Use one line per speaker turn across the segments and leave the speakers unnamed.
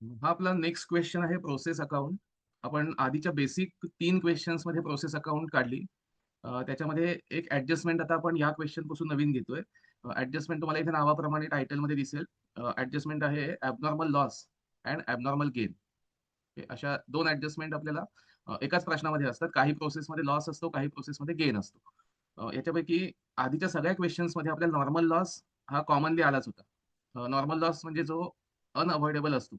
हा आपला next question आहे प्रोसेस अकाउंट. आपण आधीच्या बेसिक 3 मध्ये प्रोसेस अकाउंट काढली. त्याच्यामध्ये एक ऍडजस्टमेंट आता आपण या क्वेश्चन पासून नवीन घेतोय. ऍडजस्टमेंट तुम्हाला इथे नावाप्रमाणे टायटलमध्ये दिसेल. ऍडजस्टमेंट आहे abnormal loss and abnormal gain. अशा 2 ऍडजस्टमेंट आपल्याला एकाच प्रश्नामध्ये असतात. काही प्रोसेसमध्ये लॉस असतो, काही प्रोसेसमध्ये गेन असतो. याच्यापैकी आधीच्या सगळ्या क्वेश्चन्समध्ये आपल्याला नॉर्मल लॉस हा कॉमनली आलाच होता. नॉर्मल लॉस म्हणजे जो अनअवॉइडेबल असतो,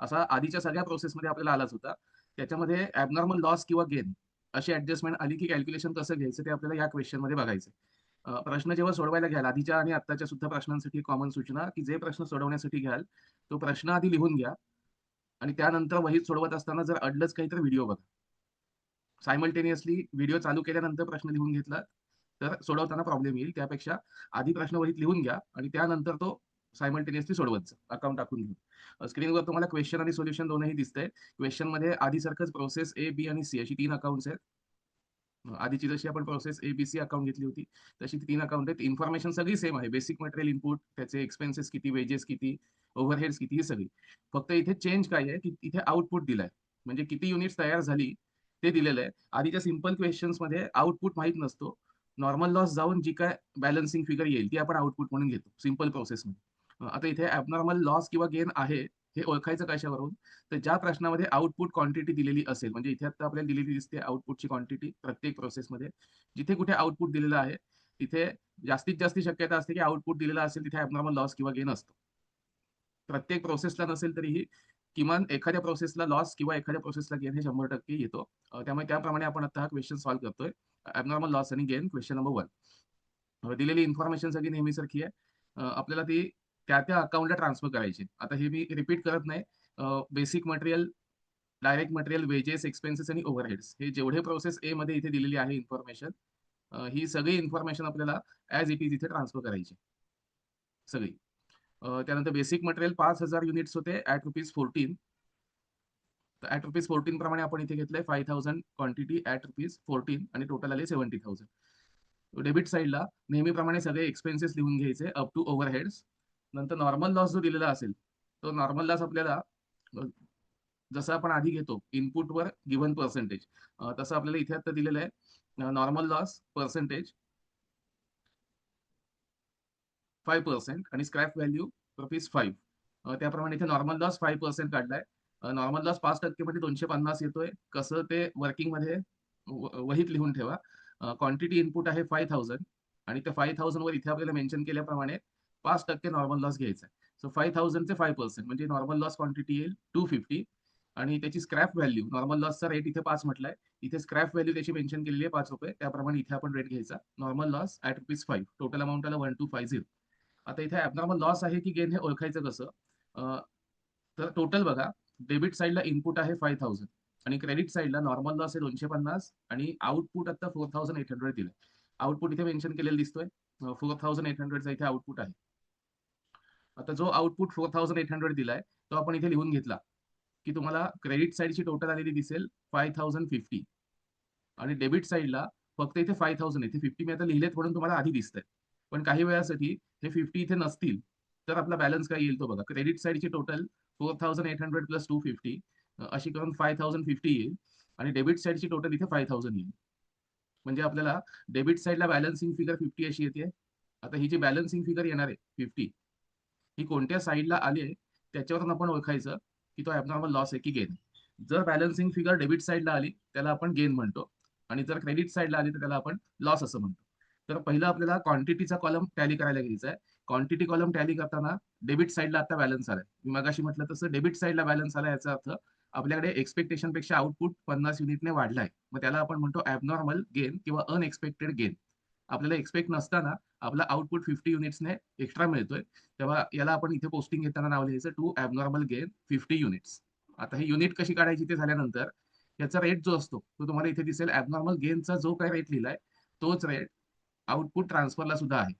असा आधीच्या सगळ्या प्रोसेसमध्ये आपल्याला आलाच होता. त्याच्यामध्ये ॲबनॉर्मल लॉस किंवा गेन अशी ऍडजस्टमेंट आली की कॅल्क्युलेशन कसं घ्यायचं ते आपल्याला या क्वेश्चनमध्ये बघायचं. प्रश्न जेव्हा सोडवायला घ्याल, आधीच्या आणि आत्ताच्या सुद्धा प्रश्नांसाठी कॉमन सूचना की जे प्रश्न सोडवण्यासाठी घ्याल तो प्रश्न आधी लिहून घ्या आणि त्यानंतर वहीत सोडवत असताना जर अडलंच काही तर व्हिडिओ बघा. सायमल्टेनियसली व्हिडिओ चालू केल्यानंतर प्रश्न लिहून घेतला तर सोडवताना प्रॉब्लेम येईल. त्यापेक्षा आधी प्रश्न वहीत लिहून घ्या आणि त्यानंतर तो सायमल्टेनियसली सोडवत जा, अकाउंट टाकून घेऊन. स्क्रीनवर तुम्हाला क्वेश्चन आणि सोल्युशन दोनही दिसतंय. क्वेश्चन मध्ये आधीसारखंच प्रोसेस ए, बी आणि सी अशी 3 अकाउंट्स आहेत. आधीची जशी आपण process A, B, C account घेतली होती तशी 3 अकाउंट आहेत. इन्फॉर्मेशन सगळी सेम आहे. बेसिक मटेरियल इनपुट, त्याचे एक्सपेन्सेस किती, वेजेस किती, ओव्हरहेड्स किती, ही सगळी. फक्त इथे चेंज काय आहे की इथे आउटपुट दिलाय, म्हणजे किती युनिट्स तयार झाली ते दिलेलं आहे. आधीच्या सिम्पल क्वेश्चन्स मध्ये आउटपुट माहीत नसतो. नॉर्मल लॉस जाऊन जी काय बॅलन्सिंग फिगर येईल ती आपण आउटपुट म्हणून घेतो सिम्पल प्रोसेसमध्ये. आता इथे ॲबनॉर्मल लॉस किंवा गेन आहे हे ओळखायचं कशावरून? तर ज्या प्रश्नामध्ये आउटपुट क्वांटिटी दिलेली असेल, म्हणजे इथे आता आपल्याला दिलेली दिसते आउटपुटची क्वांटिटी प्रत्येक प्रोसेसमध्ये. जिथे कुठे आउटपुट दिलेलं आहे तिथे जास्तीत जास्त शक्यता असते की आउटपुट दिलेला असेल तिथे ॲबनॉर्मल लॉस किंवा गेन असतो. प्रत्येक प्रोसेसला नसेल तरीही किमान एखाद्या प्रोसेसला लॉस किंवा एखाद्या प्रोसेसला गेन हे 100% येतो. त्यामुळे त्याप्रमाणे आपण आता हा क्वेश्चन सॉल्व्ह करतोय. ॲबनॉर्मल लॉस आणि गेन क्वेश्चन नंबर 1. दिलेली इन्फॉर्मेशन सगळी नेहमीसारखी आहे. आपल्याला ती त्या त्या अकाउंटला ट्रान्सफर करायची. आता हे मी रिपीट करत नाही. Basic material, direct material, wedges, expenses आणि ओव्हरहेड्स हे जेवढे प्रोसेस ए मध्ये इथे दिलेली आहे इन्फॉर्मेशन, ही सगळी इन्फॉर्मेशन आपल्याला ॲज इट इज इथे ट्रान्सफर करायची सगळी. त्यानंतर बेसिक मटेरियल 5,000 युनिट्स होते ॲट ₹14. तर ॲट ₹14 प्रमाणे आपण इथे घेतलंय 5,000 क्वांटिटी ॲट ₹14 आणि टोटल आले 70,000. डेबिट साईडला नेहमीप्रमाणे सगळे एक्सपेन्सेस लिहून घ्यायचे अप टू ओव्हरहेड्स. नंतर नॉर्मल लॉस जो दिलेला असेल तो नॉर्मल लॉस आपल्याला अ, जसं आपण आधी घेतो इनपुटवर गिव्हन पर्सेंटेज, तसं आपल्याला इथे आता दिलेलं आहे नॉर्मल लॉस पर्सेंटेज 5% आणि स्क्रॅप व्हॅल्यू ₹5. त्याप्रमाणे इथे नॉर्मल लॉस 5% काढलाय. नॉर्मल लॉस 5% मध्ये 250 येतोय. कसं ते वर्किंग मध्ये वहीत लिहून ठेवा. क्वांटिटी इनपुट आहे 5,000 आणि त्या 5,000 वर इथे आपल्याला मेन्शन केल्याप्रमाणे 5% नॉर्मल लॉस घ्यायचा आहे. सो 5,000 चे 5% म्हणजे नॉर्मल लॉस क्वांटिटी येईल 250 आणि त्याची स्क्रॅप व्हॅल्यू, नॉर्मल लॉसचा रेट इथे 5 म्हटलाय. इथे स्क्रॅप व्हॅल्यू त्याची मेन्शन केलेली आहे ₹5. त्याप्रमाणे इथे आपण रेट घ्यायचा. Normal loss at ₹5. Total amount आला 1250. आता इथे ॲबनॉर्मल लॉस आहे की गेन हे ओळखायचं कसं? अ, तर टोटल बघा, डेबिट साइडला इनपुट आहे 5,000 आणि क्रेडिट साइडला नॉर्मल लॉस आहे 250 आणि आउटपुट आता 4,800 दिलंय. आउटपुट इथे मेन्शन केलेलं दिसतोय. 4,800चा इथे आउटपुट आहे. आता जो आउटपुट 4,800 दिलाय तो आपण इथे लिहून घेतला की तुम्हाला क्रेडिट साइडची टोटल आलेली दिसेल 5,050 आणि डेबिट साइडला फक्त इथे 5,000 इथे 50 मी आता लिहिलेत म्हणून तुम्हाला आधी दिसतंय. पण काही वेळासाठी हे 50 इथे नसतील तर आपला बॅलन्स काय येईल तो बघा. क्रेडिट साइडची टोटल 4,800 प्लस 250 अशी करून 5,050 येईल आणि डेबिट साइडची टोटल इथे 5,000 येईल. म्हणजे आपल्याला डेबिट साइडला बॅलन्सिंग फिगर 50 अशी येते. आता ही जी बॅलन्सिंग फिगर येणार आहे 50, ही कोणत्या साइडला आली आहे त्याच्यावरून आपण ओळखायचं की तो ॲबनॉर्मल लॉस आहे की गेन. जर बॅलन्सिंग फिगर डेबिट साइडला आली त्याला आपण गेन म्हणतो आणि जर क्रेडिट साइडला आली तर त्याला आपण लॉस असं म्हणतो. तर पहिलं आपल्याला क्वांटिटीचा कॉलम टॅली करायला घ्यायचा आहे. क्वांटिटी कॉलम टॅली करताना डेबिट साइडला आता बॅलन्स आलाय. मी मगाशी म्हटलं तसं डेबिट साइडला बॅलन्स आला याचा अर्थ आपल्याकडे एक्सपेक्टेशन पेक्षा आउटपुट 50 युनिटने वाढलाय. मग त्याला आपण म्हणतो ॲबनॉर्मल गेन किंवा अनएक्सपेक्टेड गेन. आपल्याला एक्सपेक्ट नसताना आपला आउटपुट 50 युनिट्सने एक्स्ट्रा मिळतोय. तेव्हा याला आपण इथे पोस्टिंग घेताना नाव लिहायचं टू ॲबनॉर्मल गेन 50 युनिट्स. आता ही युनिट कशी काढायची ते झाल्यानंतर याचा रेट जो असतो तो तुम्हाला इथे दिसेल. ॲबनॉर्मल गेनचा जो काही रेट लिहिलाय तोच रेट आउटपुट ट्रान्सफरला सुद्धा आहे.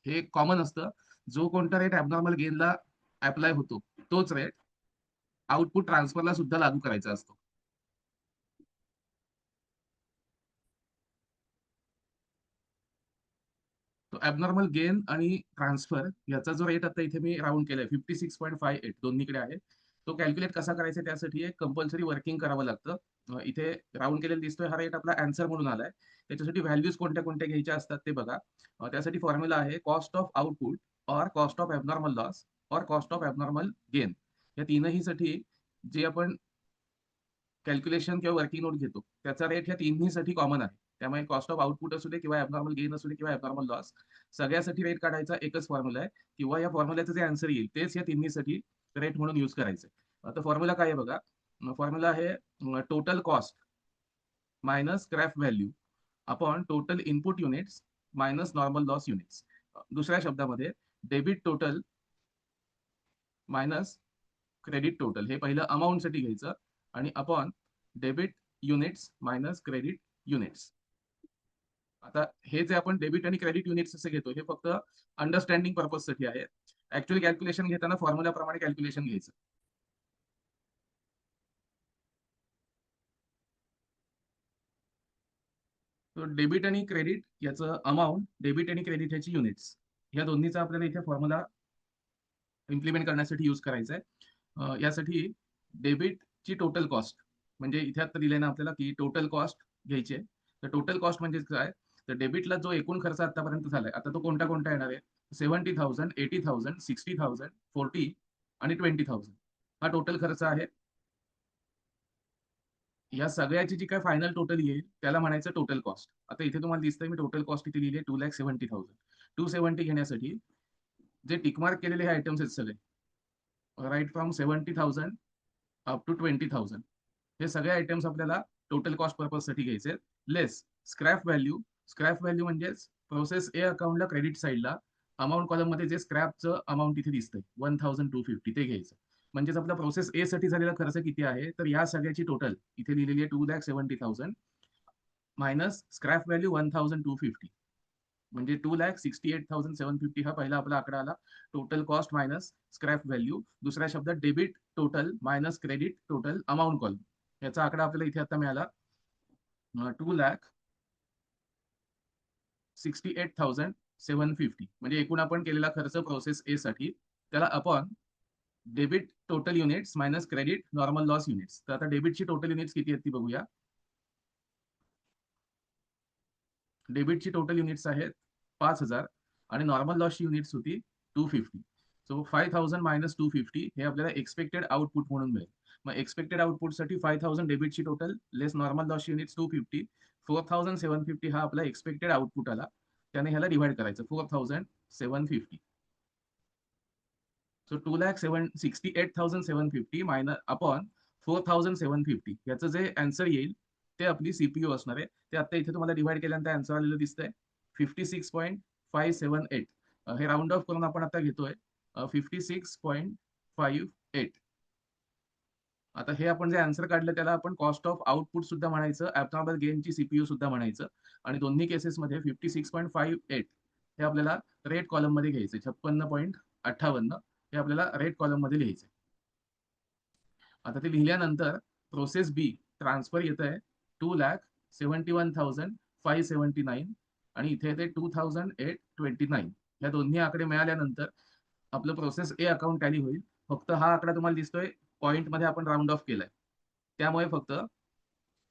हे कॉमन असतं. जो कोणता रेट ॲबनॉर्मल गेनला अप्लाय होतो तोच रेट आउटपुट ट्रान्सफरला सुद्धा लागू करायचा असतो. तो ॲबनॉर्मल गेन आणि ट्रान्सफर याचा जो रेट आता इथे मी राउंड केलाय 56.58 दोन्हीकडे आहे. तो कॅल्क्युलेट कसा करायचा त्यासाठी एक कंपल्सरी वर्किंग करावं लागतं. इथे राऊंड केलेला दिसतोय हा रेट आपला आन्सर म्हणून आलाय. त्याच्यासाठी व्हॅल्यूज कोणत्या कोणत्या घ्यायच्या असतात ते बघा. त्यासाठी फॉर्म्युला आहे cost of output or cost of abnormal loss or cost of abnormal gain. या तीनही साठी जे आपण कॅल्क्युलेशन किंवा वर्किंग नोट घेतो त्याचा रेट ह्या तिन्हीसाठी कॉमन आहे. त्यामुळे कॉस्ट ऑफ आउटपुट असू दे किंवा ॲबनॉर्मल गेन असू दे किंवा ॲबनॉर्मल लॉस, सगळ्यासाठी रेट काढायचा एकच फॉर्म्युला आहे किंवा या फॉर्म्युल्याचं जे आन्सर येईल तेच या तिन्हीसाठी रेट म्हणून यूज करायचं. आता फॉर्म्युला काय आहे बघा. फॉर्म्युला आहे total cost minus scrap value upon total input units minus normal loss units. दुसऱ्या शब्दामध्ये debit total minus credit total हे पहिलं अमाऊंटसाठी घ्यायचं आणि upon debit units minus credit units. आता हे जे आपण डेबिट आणि क्रेडिट युनिट्स असे घेतो हे फक्त अंडरस्टँडिंग पर्पजसाठी आहे. ऍक्च्युअली कॅल्क्युलेशन घेताना फॉर्म्युल्याप्रमाणे कॅल्क्युलेशन घ्यायचं. तो डेबिट आणि क्रेडिट याचं अमाऊंट, डेबिट आणि क्रेडिट ह्याची युनिट्स, या दोन्हीचा आपल्याला इथे फॉर्म्युला इम्प्लिमेंट करण्यासाठी यूज करायचा आहे. यासाठी डेबिटची टोटल कॉस्ट, म्हणजे इथे आता दिलंय ना आपल्याला की टोटल कॉस्ट घ्यायची आहे. तर टोटल कॉस्ट म्हणजे काय, तर डेबिटला जो एकूण खर्च आतापर्यंत झालाय, आता तो कोणता कोणता येणार आहे, 70,000, 80,000, 60,000, 40 आणि 20,000 हा टोटल खर्च आहे. या सगळ्याची जी काय फायनल टोटल येईल त्याला म्हणायचं टोटल कॉस्ट. आता इथे तुम्हाला दिसतंय मी टोटल कॉस्ट इथे लिहिली आहे 2,70,000. 270 घेण्यासाठी जे टिकमार्क केलेले हे आयटम्स आहेत सगळे, राईट फ्रॉम 70,000 अप टू 20,000, हे सगळे आयटम्स आपल्याला टोटल कॉस्ट पर्पजसाठी घ्यायचे आहेत. लेस स्क्रॅप व्हॅल्यू. स्क्रॅप व्हॅल्यू म्हणजेच प्रोसेस ए अकाउंटला क्रेडिट साईडला अमाऊंट कॉलम मध्ये जे स्क्रॅपचं अमाऊंट इथे दिसतंय 1,250 ते घ्यायचं. म्हणजेच आपला प्रोसेस ए साठी झालेला खर्च किती आहे, तर या सगळ्याची टोटल इथे लिहिलेली आहे 2,70,000 मायनस स्क्रॅप व्हॅल्यू 1,250, म्हणजे 2,68,750 हा पहिला आपला आकडा आला. Total cost minus scrap value. दुसऱ्या शब्दात debit total minus credit total amount column, याचा आकडा आपल्याला इथे आता मिळाला 2,68,750. म्हणजे एकूण आपण केलेला खर्च प्रोसेस ए साठी, त्याला upon debit total units minus credit normal loss units. तर आता डेबिटची टोटल युनिट्स किती आहेत ती बघूया. डेबिटची टोटल युनिट्स आहेत 5,000 आणि नॉर्मल लॉसची युनिट्स होती 250. सो 5,000 मायनस 250 हे आपल्याला एक्सपेक्टेड आउटपुट म्हणून मिळेल. मग एक्सपेक्टेड आउटपुटसाठी 5,000 डेबिटची टोटल लेस नॉर्मल लॉसची युनिट्स 250, 4,750 हा आपला एक्सपेक्टेड आउटपुट आला. त्याने ह्याला डिवाइड करायचं 4,750. सो 2,68,750 मायनस अपॉन 4,750 याचं जे आन्सर येईल ते आपली सीपीयू असणार आहे. ते आता इथे तुम्हाला डिवाइड केल्यानंतर आन्सर आलेलं दिसतंय 56.578. हे राऊंड ऑफ करून आपण आता घेतोय 56.58. आता हे आपण जे आन्सर काढलं त्याला आपण कॉस्ट ऑफ आउटपुट सुद्धा म्हणायचं, ऍबनॉर्मल गेनची सीपीयू सुद्धा म्हणायचं. आणि दोन्ही केसेसमध्ये 56.58 हे आपल्याला रेट कॉलम मध्ये घ्यायचं, 56.58 हे आपल्याला रेट कॉलम मध्ये लिहायचं. आता ते लिहिल्यानंतर प्रोसेस बी ट्रान्सफर येत आहे 2,71,579 आणि इथे येते 2,829. या दोन्ही आकडे मिळाल्यानंतर आपलं प्रोसेस ए अकाउंट टॅली होईल. फक्त हा आकडा तुम्हाला दिसतोय पॉईंट मध्ये आपण राऊंड ऑफ केलाय, त्यामुळे फक्त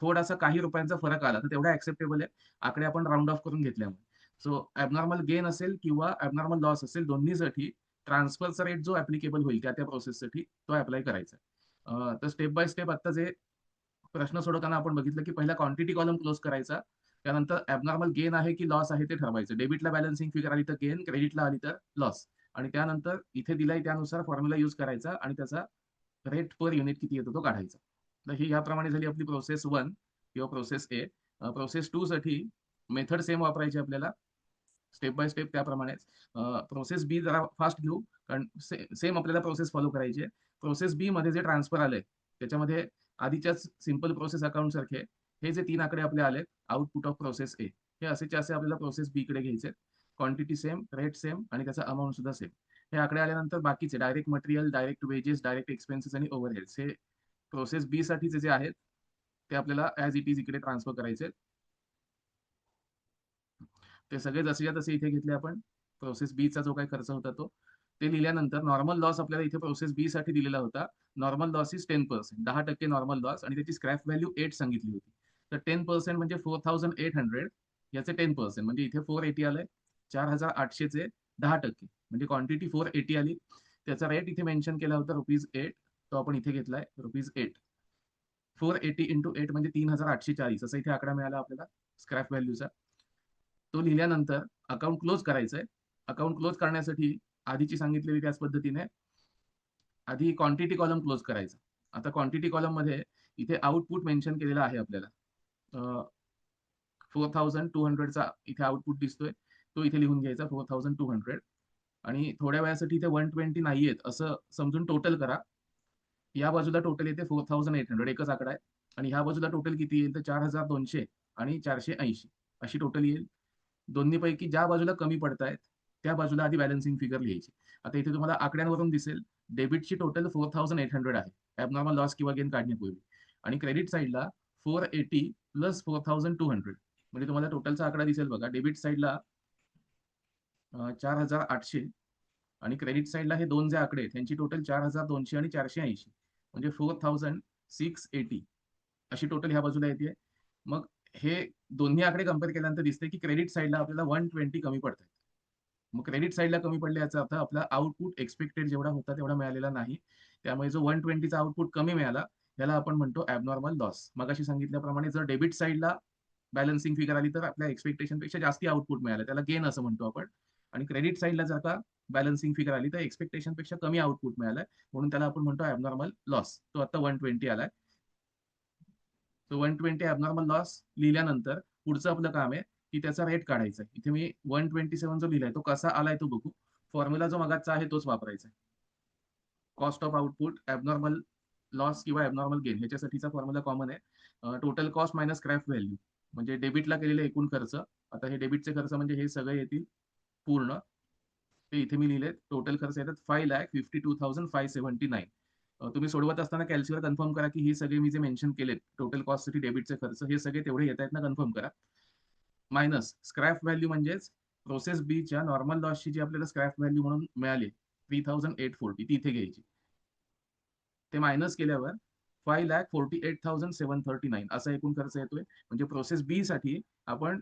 थोडासा काही रुपयांचा फरक आला तर तेवढा ऍक्सेप्टेबल आहे, आकडे आपण राऊंड ऑफ करून घेतल्यामुळे. सो ऍबनॉर्मल गेन असेल किंवा ऍबनॉर्मल लॉस असेल, दोन्हीसाठी ट्रान्सफरचा रेट जो ऍप्लिकेबल होईल त्या त्या प्रोसेससाठी तो अप्लाय करायचा. तर स्टेप बाय स्टेप आता जे प्रश्न सोडवताना आपण बघितलं की पहिला क्वांटिटी कॉलम क्लोज करायचा, त्यानंतर ऍबनॉर्मल गेन आहे की लॉस आहे ते ठरवायचं. डेबिटला बॅलन्सिंग फिगर आली तर गेन, क्रेडिटला आली तर लॉस, आणि त्यानंतर इथे दिलाय त्यानुसार फॉर्म्युला यूज करायचा आणि त्याचा रेट पर युनिट किती येतो तो काढायचा. तर ही याप्रमाणे झाली आपली प्रोसेस 1 किंवा प्रोसेस ए. प्रोसेस 2 साठी मेथड सेम वापरायची आपल्याला, स्टेप बाय स्टेप त्याप्रमाणेच. प्रोसेस बी जरा फास्ट घेऊ कारण सेम आपल्याला प्रोसेस फॉलो करायची आहे. प्रोसेस बी मध्ये जे ट्रान्सफर आलंय त्याच्यामध्ये आधीच्याच सिंपल प्रोसेस अकाउंट सारखे हे जे 3 आकडे आपले आले आउटपुट ऑफ प्रोसेस ए, हे असेचे असे आपल्याला प्रोसेस बी कडे घ्यायचे. क्वांटिटी सेम, रेट सेम आणि त्याचा अमाऊंट सुद्धा सेम. हे आकडे आल्यानंतर बाकीचे direct material, direct wedges, direct expenses आणि ओव्हरहेड्स हे प्रोसेस बी साठीचे जे आहेत ते आपल्याला ऍज इट इज इकडे ट्रान्सफर करायचे. ते सगळे जसेच्या तसे इथे घेतले आपण. प्रोसेस बी चा जो काही खर्च होता तो ते लिहिल्यानंतर नॉर्मल लॉस आपल्याला इथे प्रोसेस बी साठी दिलेला होता. Normal loss is 10%, 10% normal loss, आणि त्याची स्क्रॅप व्हॅल्यू 8 सांगितली होती. तर 10% म्हणजे 4800, याचे 10% म्हणजे इथे 480 आलंय. 4800 चे 10%, म्हणजे क्वांटिटी 480 आली. त्याचा रेट इथे मेन्शन केला होता ₹8. तो आपण इथे घेतलाय ₹8. 480 इंटू 8 म्हणजे 3840, असं इथे आकडा मिळाला आपल्याला स्क्रॅप व्हॅल्यूचा. तो लिहिल्यानंतर अकाउंट क्लोज करायचंय. अकाउंट क्लोज करण्यासाठी आधीची सांगितलेली त्याच पद्धतीने आधी क्वांटिटी कॉलम क्लोज करायचा. आता क्वांटिटी कॉलम मध्ये इथे आउटपुट मेन्शन केलेला आहे आपल्याला. 4200चा इथे आउटपुट दिसतोय, तो इथे लिहून घ्यायचा 4200. आणि थोड्या वेळासाठी इथे 120 नाहीयेत असं समजून टोटल करा. या बाजूला टोटल येते 4800, एकच आकडा आहे. आणि ह्या बाजूला टोटल किती येईल तर 4200 आणि 480 अशी टोटल येईल. दोन्हीपैकी ज्या बाजूला कमी पडतायत त्या बाजूला आधी बॅलन्सिंग फिगर लिहायची. आता इथे तुम्हाला आकड्यांवरून दिसेल डेबिटची टोटल 4800 आहे ॲबनॉर्मल लॉस किंवा गेन काढण्यापूर्वी, आणि क्रेडिट साईडला 480 प्लस 4200, म्हणजे तुम्हाला टोटलचा आकडा दिसेल बघा. डेबिट साईडला 4800 आणि क्रेडिट साईडला हे दोन जे आकडे आहेत त्यांची टोटल 4200 आणि 480, म्हणजे 4680 अशी टोटल ह्या बाजूला येते. मग हे दोन्ही आकडे कम्पेअर केल्यानंतर दिसते की क्रेडिट साईडला आपल्याला 120 कमी पडतात. मग क्रेडिट साईडला कमी पडले याचा अर्थ आपला आउटपुट एक्सपेक्टेड जेवढा होता तेवढा मिळालेला नाही. त्यामुळे जो 120चा आउटपुट कमी मिळाला याला आपण म्हणतो ॲबनॉर्मल लॉस. मगाशी सांगितल्याप्रमाणे जर डेबिट साईडला बॅलन्सिंग फिगर आली तर आपल्या एक्सपेक्टेशन पेक्षा जास्ती आउटपुट मिळालं, त्याला गेन असं म्हणतो आपण. आणि क्रेडिट साईडला जर का बॅलन्सिंग फिगर आली तर एक्सपेक्टेशन पेक्षा कमी आउटपुट मिळालंय, म्हणून त्याला आपण म्हणतो ॲबनॉर्मल लॉस. तो आता 120 आलाय. तो 120 ॲबनॉर्मल लॉस लिहिल्यानंतर पुढचं आपलं काम आहे की त्याचा रेट काढायचा आहे. इथे मी 127 जो लिहिलाय तो कसा आलाय तो बघू. फॉर्म्युला जो मगाचा आहे तोच वापरायचा आहे. Cost of output abnormal loss किंवा ॲबनॉर्मल गेन ह्याच्यासाठीचा फॉर्म्युला कॉमन आहे. Total cost minus scrap value, म्हणजे डेबिटला केलेले एकूण खर्च. आता हे डेबिटचे खर्च म्हणजे हे सगळे येतील पूर्ण. ते इथे मी लिहिले टोटल खर्च येतात 5,52,579. तुम्ही सोडवत असताना कॅल्सीवर कन्फर्म करा की हे सगळे मी जे मेन्शन केलेत टोटल कॉस्टसाठी डेबिटचे खर्च हे सगळे तेवढे येत आहेत ना, कन्फर्म करा. मायनस स्क्रॅप व्हॅल्यू म्हणजेच प्रोसेस बीच्या नॉर्मल लॉसची जी आपल्याला स्क्रॅप व्हॅल्यू म्हणून मिळाली 3840 ती इथे घ्यायची. ते मायनस केल्यावर 5,48,739 असा एकूण खर्च येतोय. म्हणजे प्रोसेस बी साठी आपण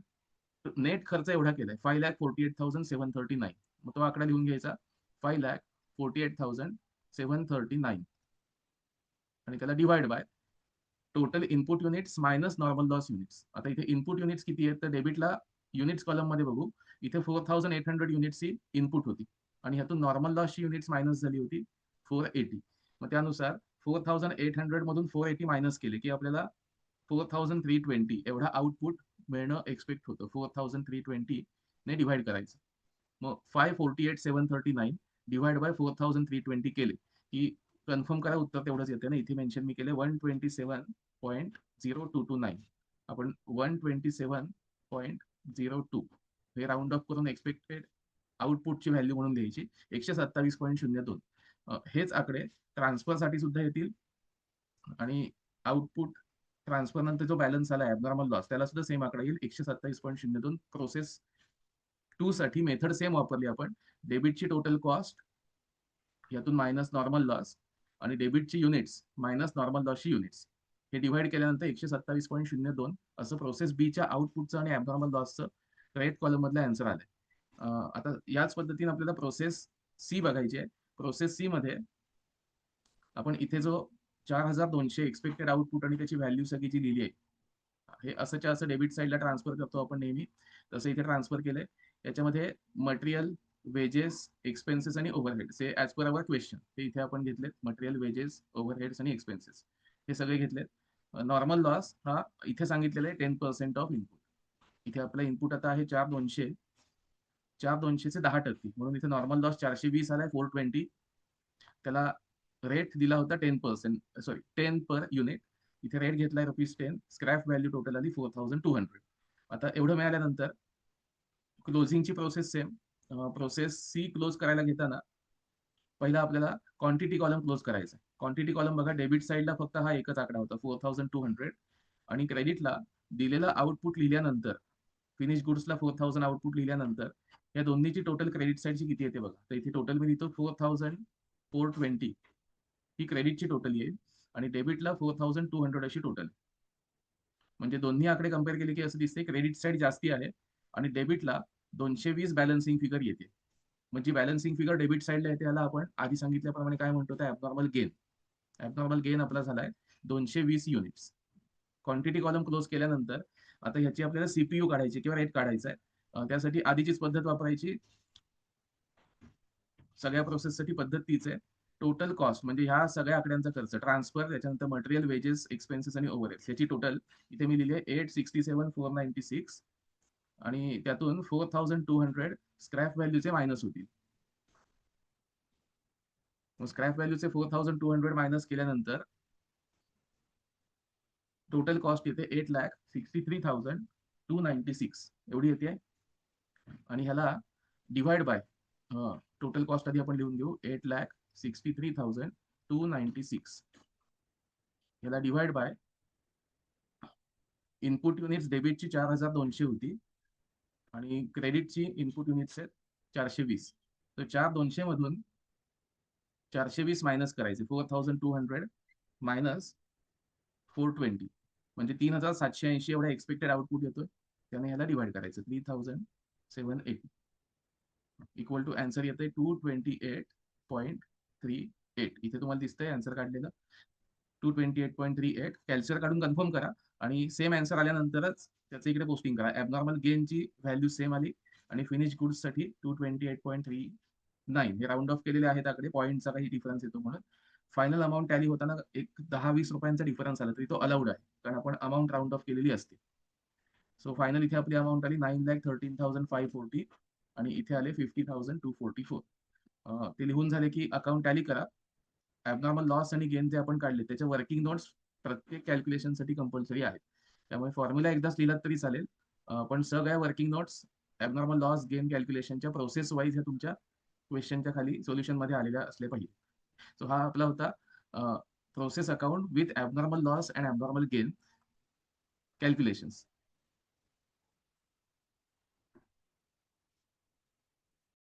नेट खर्च एवढा केलाय 5,48,739. मग तो आकडा लिहून घ्यायचा 5,48,739 आणि त्याला divide by total input units minus normal loss units. आता इथे इनपुट युनिट्स किती आहेत तर डेबिटला युनिट्स कॉलम मध्ये बघू. इथे 4800 युनिट्सची इनपुट होती आणि ह्यातून नॉर्मल लॉसची युनिट्स मायनस झाली होती 480. मग त्यानुसार 4800 मधून 480 मायनस केले की आपल्याला 4320 एवढा आउटपुट मिळणं एक्सपेक्ट होतं. 4320 ने डिव्हाइड करायचं. मग 548,739 डिवाइड बाय 4320 केले की कन्फर्म करा उत्तर तेवढंच येते ना. इथे मेन्शन मी केले 127.0229. आपण 127.02 हे राऊंड अप करून एक्सपेक्टेड आउटपुटची व्हॅल्यू म्हणून द्यायची 127.02. हेच आकडे ट्रान्सफरसाठी सुद्धा येतील आणि आउटपुट ट्रान्सफर नंतर जो बॅलन्स आला ॲबनॉर्मल लॉस त्याला सुद्धा सेम आकडा येईल 127.02. प्रोसेस 2 साठी मेथड सेम वापरली आपण. डेबिटची टोटल कॉस्ट यातून मायनस नॉर्मल लॉस आणि डेबिटची युनिट्स मायनस नॉर्मल लॉसची युनिट्स हे डिव्हाइड केल्यानंतर 127.02 असं प्रोसेस बीच्या आउटपुटचं आणि ॲबनॉर्मल लॉसचं क्रेडिट कॉलम मधलं आन्सर आलंय. आता याच पद्धतीने आपल्याला प्रोसेस सी बघायची आहे. प्रोसेस सी मध्ये आपण इथे जो 4200 एक्सपेक्टेड आउटपुट आणि त्याची व्हॅल्यू सगळी जी लिहिली आहे हे असंच्या असं डेबिट साईडला ट्रान्सफर करतो आपण नेहमी तसं इथे ट्रान्सफर केलंय. याच्यामध्ये मटेरियल, वेजेस, एक्सपेन्सेस आणि ओव्हरहेड्स हे ऍज पर अवर क्वेश्चन हे इथे आपण घेतलेत. मटेरियल, वेजेस, ओव्हरहेड्स आणि एक्सपेन्सेस हे सगळे घेतलेत. नॉर्मल लॉस हा इथे सांगितलेला आहे 10% ऑफ इनपुट. इथे आपला इनपुट आता आहे 4200. 4200 चे 10% म्हणून इथे नॉर्मल लॉस 420 आलाय 420. त्याला रेट दिला होता 10%, सॉरी 10 पर युनिट. इथे रेट घेतलाय ₹10. स्क्रॅप व्हॅल्यू टोटल आली 4200. आता एवढं मिळाल्यानंतर क्लोजिंगची प्रोसेस सेम. प्रोसेस सी क्लोज करायला घेताना पहिला आपल्याला क्वांटिटी कॉलम क्लोज करायचा. क्वांटिटी कॉलम बघा डेबिट साईडला फक्त हा एकच आकडा होता 4200 आणि क्रेडिटला दिलेला आउटपुट लिहिल्यानंतर फिनिश गुड्सला 4000 आउटपुट लिहिल्यानंतर या दोन्हीची टोटल क्रेडिट साईडची किती येते बघा. तर इथे टोटल मी लिहितो 4420 ही क्रेडिटची टोटल येईल आणि डेबिटला 4200 अशी टोटल. म्हणजे दोन्ही आकडे कम्पेअर केले की असं दिसते क्रेडिट साईड जास्ती आहे आणि डेबिटला 220 बॅलन्सिंग फिगर येते. म्हणजे बॅलन्सिंग फिगर डेबिट साईडला येते याला आपण आधी सांगितल्याप्रमाणे काय म्हणतो तर ऍबनॉर्मल गेन. ऍबनॉर्मल गेन आपला झालाय 220 युनिट्स. क्वांटिटी कॉलम क्लोज केल्यानंतर आता ह्याची आपल्याला सीपीयू काढायची किंवा रेट काढायचा आहे. त्यासाठी आधीचीच पद्धत वापरायची. सगळ्या प्रोसेससाठी पद्धत तीच आहे. टोटल कॉस्ट म्हणजे ह्या सगळ्या आकड्यांचा खर्च, ट्रान्सफर, त्याच्यानंतर मटेरियल, वेजेस, एक्सपेन्सेस आणि ओव्हरहेड्स याची टोटल इथे मी लिहिली आहे 867,496 आणि त्यातून 4200 स्क्रॅप व्हॅल्यूचे मायनस होतील. स्क्रॅप व्हॅल्यूचे 4200 मायनस केल्यानंतर टोटल कॉस्ट येते 8,63,296 एवढी येते. आणि ह्याला डिवाइड बाय टोटल कॉस्ट आधी आपण लिहून घेऊ 8,63,296 ह्याला डिवाइड बाय इनपुट युनिट्स डेबिटची 4200 होती आणि क्रेडिटची इनपुट युनिट्स आहेत 420. तर 4200 मधून 420 मायनस करायचे 4200 मायनस 420 म्हणजे 3780 एवढा एक्सपेक्टेड आउटपुट येतोय. त्याने ह्याला डिवाइड करायचं 3780 इक्वल टू आन्सर येते 228.38. इथे तुम्हाला दिसतंय आन्सर काढलेलं 228.38. कॅल्क्युलेटर काढून कन्फर्म करा आणि सेम आन्सर आल्यानंतरच त्याचं इकडे पोस्टिंग करा. ऍबनॉर्मल गेनची व्हॅल्यू सेम आली आणि फिनिश गुड्स साठी 228.39 हे राऊंड ऑफ केलेले आहेत आकडे, पॉईंटचा काही डिफरन्स येतो म्हणून. फायनल अमाऊंट टॅली होताना एक 10-20 रुपयांचा डिफरन्स आला तरी तो अलाउड आहे कारण आपण अमाऊंट राऊंड ऑफ केलेली असते. सो फायनल इथे आपली अमाऊंट आली 9,13,540 आणि इथे आले 50,244. ते लिहून झाले की अकाउंट टॅली करा. ऍबनॉर्मल लॉस आणि गेन जे आपण काढले त्याच्या वर्किंग नोट्स प्रत्येक कॅल्क्युलेशनसाठी कंपल्सरी आहेत. त्यामुळे फॉर्म्युला एकदाच लिहिलात तरी चालेल, पण सगळ्या working notes abnormal loss gain कॅल्क्युलेशनच्या प्रोसेस वाईज ह्या तुमच्या क्वेश्चनच्या खाली सोल्युशन मध्ये आलेल्या असले पाहिजे. सो हा आपला होता process account with abnormal loss and abnormal gain calculations.